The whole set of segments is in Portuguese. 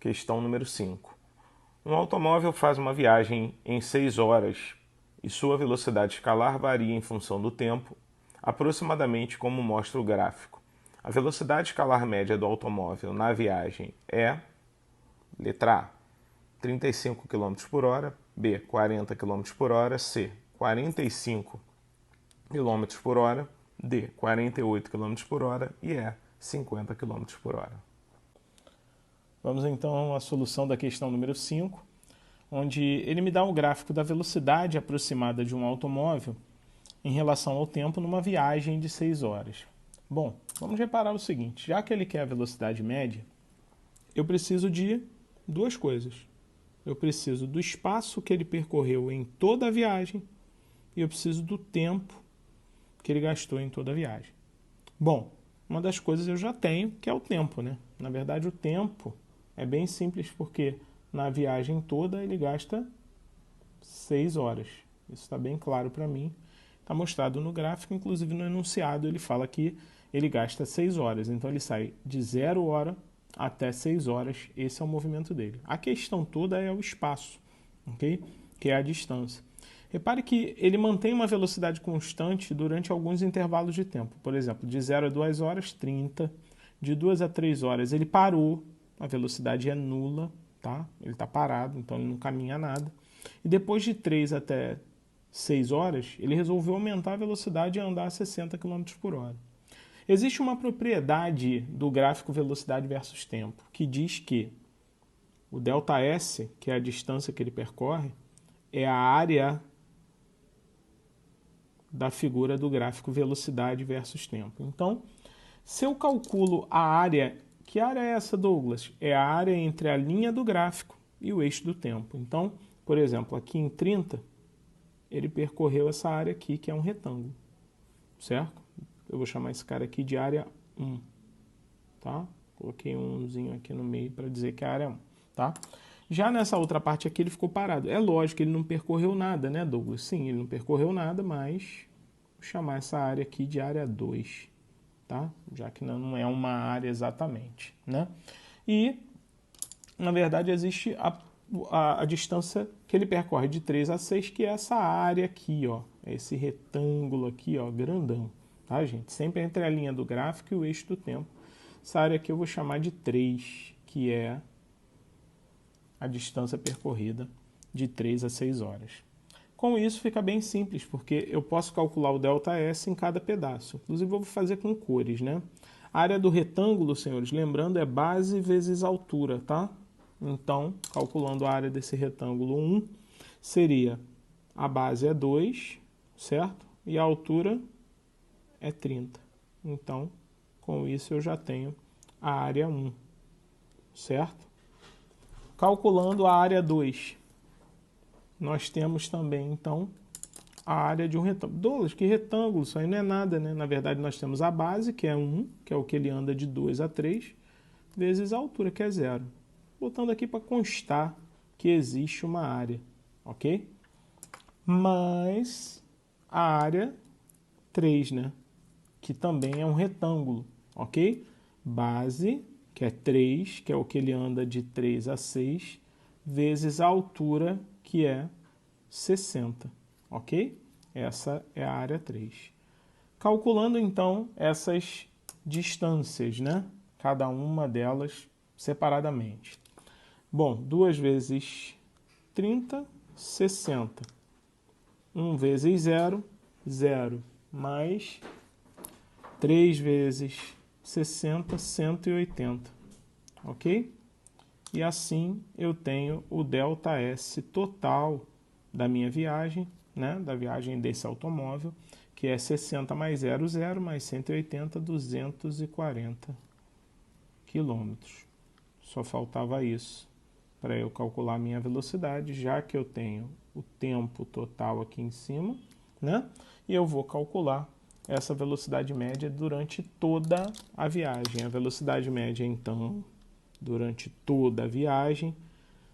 Questão número 5. Um automóvel faz uma viagem em 6 horas e sua velocidade escalar varia em função do tempo, aproximadamente como mostra o gráfico. A velocidade escalar média do automóvel na viagem é: letra A, 35 km por hora, B, 40 km por hora, C, 45 km por hora, D, 48 km por hora e E, 50 km por hora. Vamos então à solução da questão número 5, onde ele me dá um gráfico da velocidade aproximada de um automóvel em relação ao tempo numa viagem de 6 horas. Bom, vamos reparar o seguinte: já que ele quer a velocidade média, eu preciso de duas coisas. Eu preciso do espaço que ele percorreu em toda a viagem e eu preciso do tempo que ele gastou em toda a viagem. Bom, uma das coisas eu já tenho, que é o tempo, né? Na verdade, o tempo é bem simples porque na viagem toda ele gasta 6 horas. Isso está bem claro para mim. Está mostrado no gráfico, inclusive no enunciado ele fala que ele gasta 6 horas. Então ele sai de 0 hora até 6 horas. Esse é o movimento dele. A questão toda é o espaço, ok? Que é a distância. Repare que ele mantém uma velocidade constante durante alguns intervalos de tempo. Por exemplo, de 0 a 2 horas, 30. De 2 a 3 horas ele parou, a velocidade é nula, tá? Ele está parado, então ele não caminha nada. E depois de 3 até 6 horas, ele resolveu aumentar a velocidade e andar a 60 km por hora. Existe uma propriedade do gráfico velocidade versus tempo, que diz que o ΔS, que é a distância que ele percorre, é a área da figura do gráfico velocidade versus tempo. Então, se eu calculo a área, que área é essa, Douglas? É a área entre a linha do gráfico e o eixo do tempo. Então, por exemplo, aqui em 30, ele percorreu essa área aqui, que é um retângulo, certo? Eu vou chamar esse cara aqui de área 1, tá? Coloquei um 1zinho aqui no meio para dizer que é a área 1, tá? Já nessa outra parte aqui ele ficou parado. É lógico que ele não percorreu nada, né, Douglas? Sim, ele não percorreu nada, mas vou chamar essa área aqui de área 2, tá? Já que não é uma área exatamente, né? E, na verdade, existe a distância que ele percorre de 3 a 6, que é essa área aqui, ó. É esse retângulo aqui, ó, grandão, tá, gente? Sempre entre a linha do gráfico e o eixo do tempo. Essa área aqui eu vou chamar de 3, que é a distância percorrida de 3 a 6 horas. Com isso fica bem simples, porque eu posso calcular o ΔS em cada pedaço. Inclusive eu vou fazer com cores, né? A área do retângulo, senhores, lembrando, é base vezes altura, tá? Então, calculando a área desse retângulo 1, seria a base é 2, certo? E a altura é 30. Então, com isso eu já tenho a área 1, certo? Calculando a área 2, nós temos também, então, a área de um retângulo. Douglas, que retângulo? Isso aí não é nada, né? Na verdade, nós temos a base, que é 1, que é o que ele anda de 2 a 3, vezes a altura, que é 0. Botando aqui para constar que existe uma área, ok? Mais a área 3, né? Que também é um retângulo, ok? Base, que é 3, que é o que ele anda de 3 a 6, vezes a altura, que é 60, ok? Essa é a área 3. Calculando, então, essas distâncias, né? Cada uma delas separadamente. Bom, 2 vezes 30, 60. 1 vezes 0, 0. Mais 3 vezes 60, 180. Ok? E assim eu tenho o ΔS total da minha viagem, né? Da viagem desse automóvel, que é 60 mais 0, 0, mais 180, 240 quilômetros. Só faltava isso para eu calcular a minha velocidade, já que eu tenho o tempo total aqui em cima, né? E eu vou calcular essa velocidade média durante toda a viagem. A velocidade média, então, durante toda a viagem,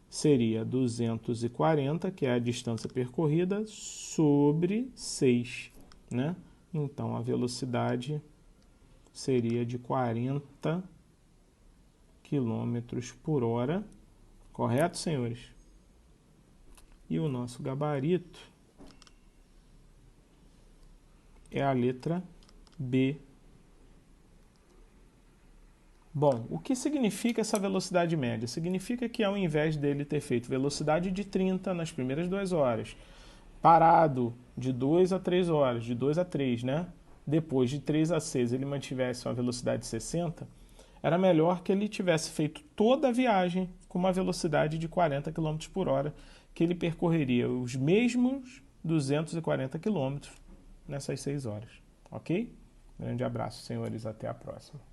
seria 240, que é a distância percorrida, sobre 6, né? Então, a velocidade seria de 40 km por hora, Correto, senhores? E o nosso gabarito é a letra B. Bom, o que significa essa velocidade média? Significa que ao invés dele ter feito velocidade de 30 nas primeiras 2 horas, parado de 2 a 3 horas, de 2 a 3, né? Depois de 3 a 6 ele mantivesse uma velocidade de 60, era melhor que ele tivesse feito toda a viagem com uma velocidade de 40 km por hora, que ele percorreria os mesmos 240 km nessas 6 horas. Ok? Grande abraço, senhores. Até a próxima.